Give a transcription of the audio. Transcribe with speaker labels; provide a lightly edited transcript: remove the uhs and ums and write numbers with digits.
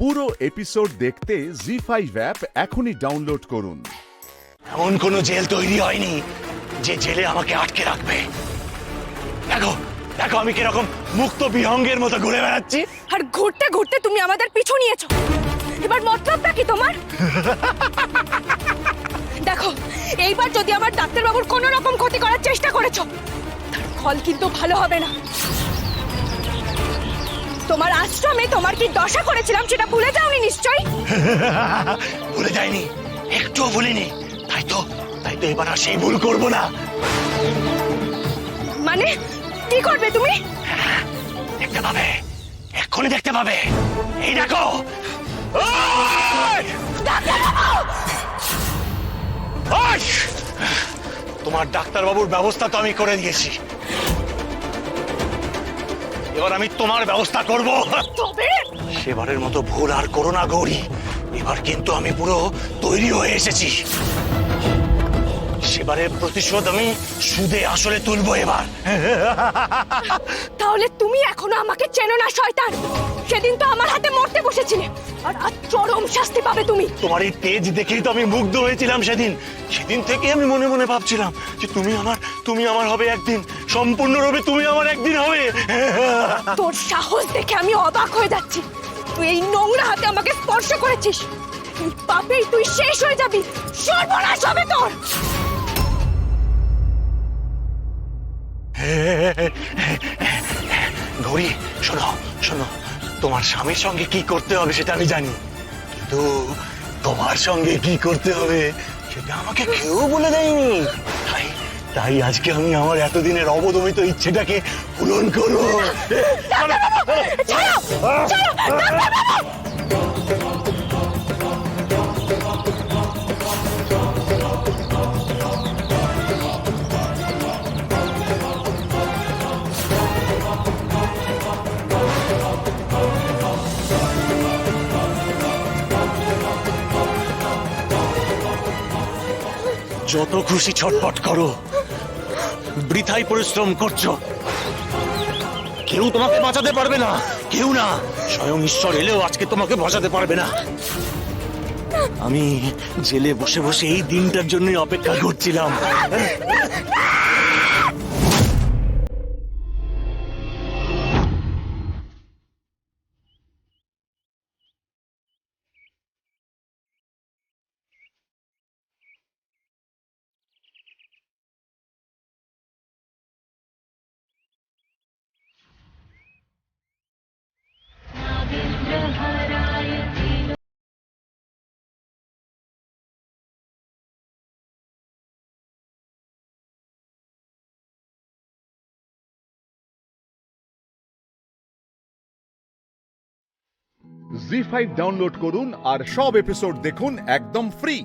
Speaker 1: পুরো এপিসোড দেখতে জি5 অ্যাপ এখনই ডাউনলোড করুন।
Speaker 2: এমন কোনো জেল তৈরি হয়নি যে জেলে আমাকে আটকে রাখবে। দেখো দেখো আমি কিরকম মুক্ত বিহঙ্গের মতো ঘুরে বেড়াচ্ছি।
Speaker 3: আর ঘুরতে ঘুরতে তুমি আমাদের পিছু নিয়েছো। এবার মতলবটা কি তোমার? দেখো, এইবার যদি আমার ডাক্তারবাবুর কোনো রকম ক্ষতি করার চেষ্টা করেছো, তার ফল কিন্তু ভালো হবে না। তোমার আশ্রমে তোমার কি দশা করেছিলাম সেটা ভুলে যাওনি নিশ্চয়ই?
Speaker 2: ভুলে যাইনি, একটুও ভুলিনি। তাই তো এবার আর সেই ভুল করবো না।
Speaker 3: মানে কি করবে তুমি?
Speaker 2: দেখতে পাবে, এক্ষুনি দেখতে পাবে। এই দেখো। ওই! ওই! তোমার ডাক্তারবাবুর ব্যবস্থা তো আমি করে দিয়েছি, এবার আমি তোমার ব্যবস্থা করব।
Speaker 3: তবে
Speaker 2: সেবারের মতো ভুল আর করো না গৌরী। এবার কিন্তু আমি পুরো তৈরি হয়ে এসেছি। সেবারের প্রতিশোধ আমি সুদে আসলে তুলবো এবার।
Speaker 3: তাহলে তুমি এখনো আমাকে চেনো না শয়তান। সেদিন তো আমার হাতে মরতে বসেছিলে, আর আজ চরম শাস্তি পাবে তুমি।
Speaker 2: তোমার এই তেজ দেখেই তো আমি মুগ্ধ হয়েছিলাম সেদিন থেকে আমি মনে মনে ভাবছিলাম যে তুমি আমার হবে একদিন, সম্পূর্ণরূপে তুমি আমার একদিন হবে।
Speaker 3: তোর সাহস দেখে আমি অবাক হয়ে যাচ্ছি। তুই এই নোংরা হাতে আমাকে স্পর্শ করেছিস। এই পাপেই তুই শেষ হয়ে যাবি, সর্বনাশ হবে তোর।
Speaker 2: গৌরী শোনো শোনো, তোমার স্বামীর সঙ্গে কি করতে হবে সেটা আমি জানি, কিন্তু তোমার সঙ্গে কি করতে হবে সেটা আমাকে কেউ বলে দেয়নি। তাই আজকে আমি আমার এতদিনের অবদমিত ইচ্ছেটাকে পূরণ করব। যত খুশি ছটফট করো, বৃথাই পরিশ্রম করছো। কেউ তোমাকে বাঁচাতে পারবে না, কেউ না। স্বয়ং ঈশ্বর এলেও আজকে তোমাকে বাঁচাতে পারবে না। আমি জেলে বসে বসে এই দিনটার জন্যই অপেক্ষা করছিলাম।
Speaker 1: জি5 ডাউনলোড করুন আর সব এপিসোড দেখুন একদম ফ্রি।